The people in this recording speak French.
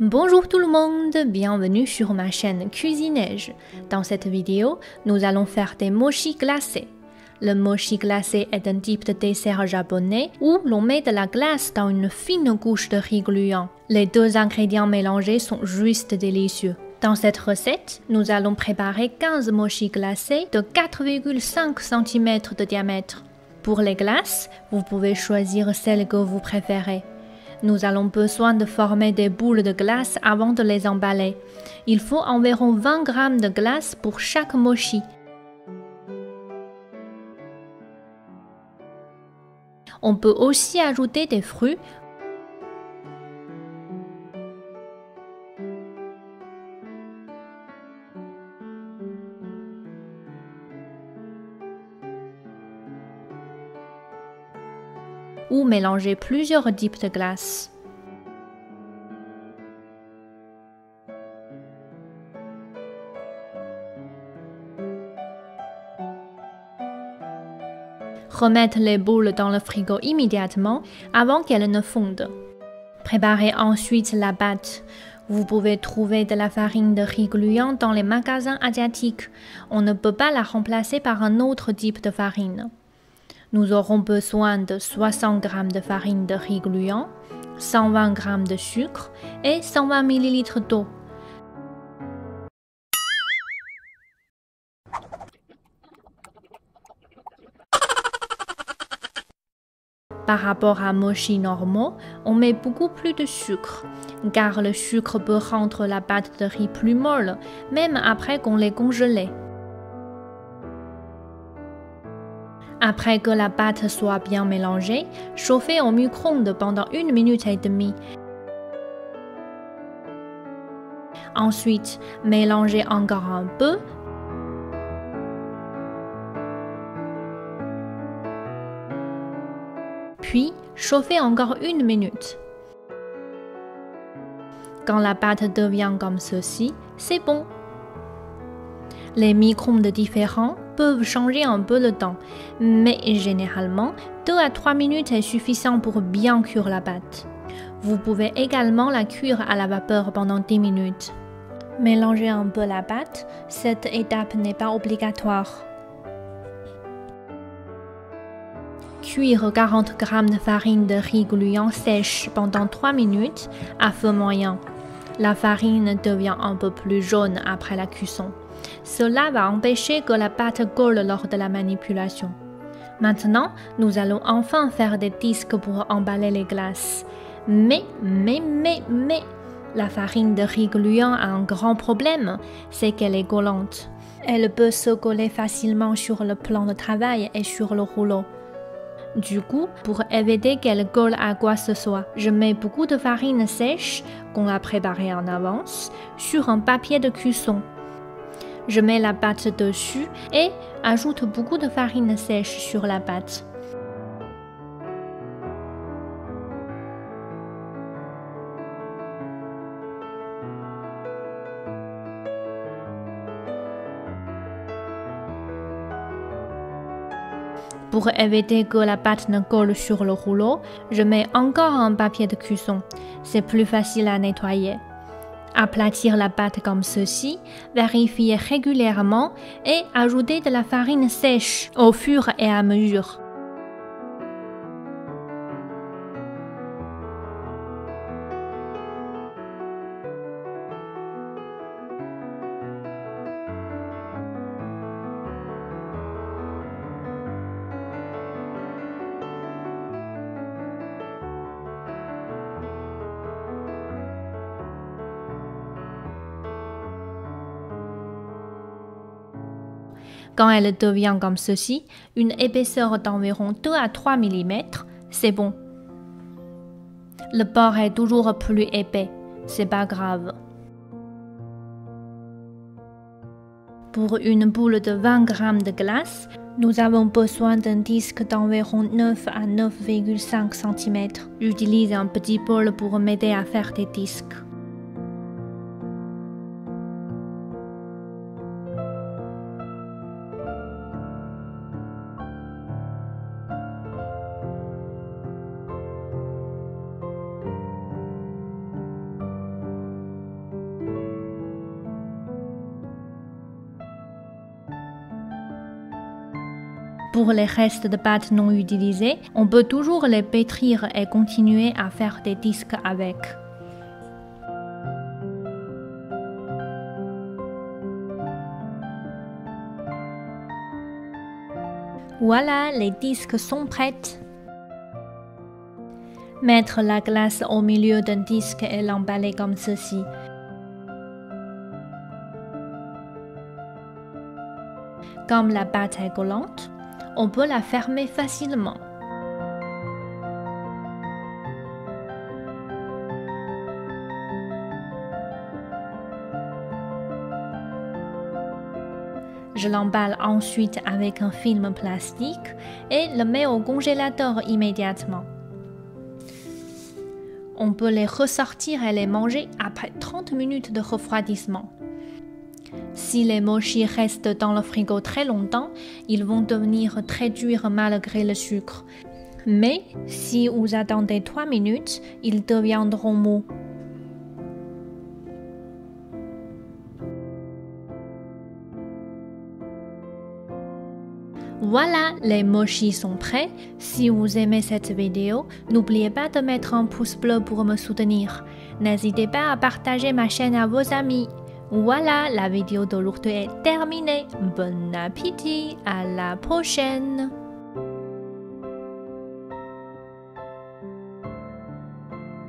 Bonjour tout le monde, bienvenue sur ma chaîne Cuisinage. Dans cette vidéo, nous allons faire des mochi glacés. Le mochi glacé est un type de dessert japonais où l'on met de la glace dans une fine couche de riz gluant. Les deux ingrédients mélangés sont juste délicieux. Dans cette recette, nous allons préparer 15 mochi glacés de 4,5 cm de diamètre. Pour les glaces, vous pouvez choisir celles que vous préférez. Nous allons besoin de former des boules de glace avant de les emballer. Il faut environ 20 g de glace pour chaque mochi. On peut aussi ajouter des fruits ou mélanger plusieurs types de glace. Remettre les boules dans le frigo immédiatement avant qu'elles ne fondent. Préparez ensuite la pâte. Vous pouvez trouver de la farine de riz gluant dans les magasins asiatiques. On ne peut pas la remplacer par un autre type de farine. Nous aurons besoin de 60 g de farine de riz gluant, 120 g de sucre et 120 ml d'eau. Par rapport à mochi normaux, on met beaucoup plus de sucre, car le sucre peut rendre la pâte de riz plus molle, même après qu'on l'ait congelée. Après que la pâte soit bien mélangée, chauffez au micro-ondes pendant 1 minute et demie. Ensuite, mélangez encore un peu. Puis, chauffez encore 1 minute. Quand la pâte devient comme ceci, c'est bon. Les micro-ondes différents peuvent changer un peu le temps, mais généralement, 2 à 3 minutes est suffisant pour bien cuire la pâte. Vous pouvez également la cuire à la vapeur pendant 10 minutes. Mélangez un peu la pâte, cette étape n'est pas obligatoire. Cuire 40 g de farine de riz gluant sèche pendant 3 minutes à feu moyen. La farine devient un peu plus jaune après la cuisson. Cela va empêcher que la pâte colle lors de la manipulation. Maintenant, nous allons enfin faire des disques pour emballer les glaces. Mais, la farine de riz gluant a un grand problème, c'est qu'elle est collante. Elle peut se coller facilement sur le plan de travail et sur le rouleau. Du coup, pour éviter qu'elle colle à quoi que ce soit, je mets beaucoup de farine sèche, qu'on a préparée en avance, sur un papier de cuisson. Je mets la pâte dessus et ajoute beaucoup de farine sèche sur la pâte. Pour éviter que la pâte ne colle sur le rouleau, je mets encore un papier de cuisson. C'est plus facile à nettoyer. Aplatir la pâte comme ceci, vérifier régulièrement et ajouter de la farine sèche au fur et à mesure. Quand elle devient comme ceci, une épaisseur d'environ 2 à 3 mm, c'est bon. Le bord est toujours plus épais, c'est pas grave. Pour une boule de 20 g de glace, nous avons besoin d'un disque d'environ 9 à 9,5 cm. J'utilise un petit bol pour m'aider à faire des disques. Pour les restes de pâtes non utilisées, on peut toujours les pétrir et continuer à faire des disques avec. Voilà, les disques sont prêts. Mettre la glace au milieu d'un disque et l'emballer comme ceci. Comme la pâte est collante, on peut la fermer facilement. Je l'emballe ensuite avec un film plastique et le mets au congélateur immédiatement. On peut les ressortir et les manger après 30 minutes de refroidissement. Si les mochis restent dans le frigo très longtemps, ils vont devenir très durs malgré le sucre. Mais si vous attendez 3 minutes, ils deviendront mous. Voilà, les mochis sont prêts. Si vous aimez cette vidéo, n'oubliez pas de mettre un pouce bleu pour me soutenir. N'hésitez pas à partager ma chaîne à vos amis. Voilà, la vidéo d'aujourd'hui est terminée. Bon appétit, à la prochaine!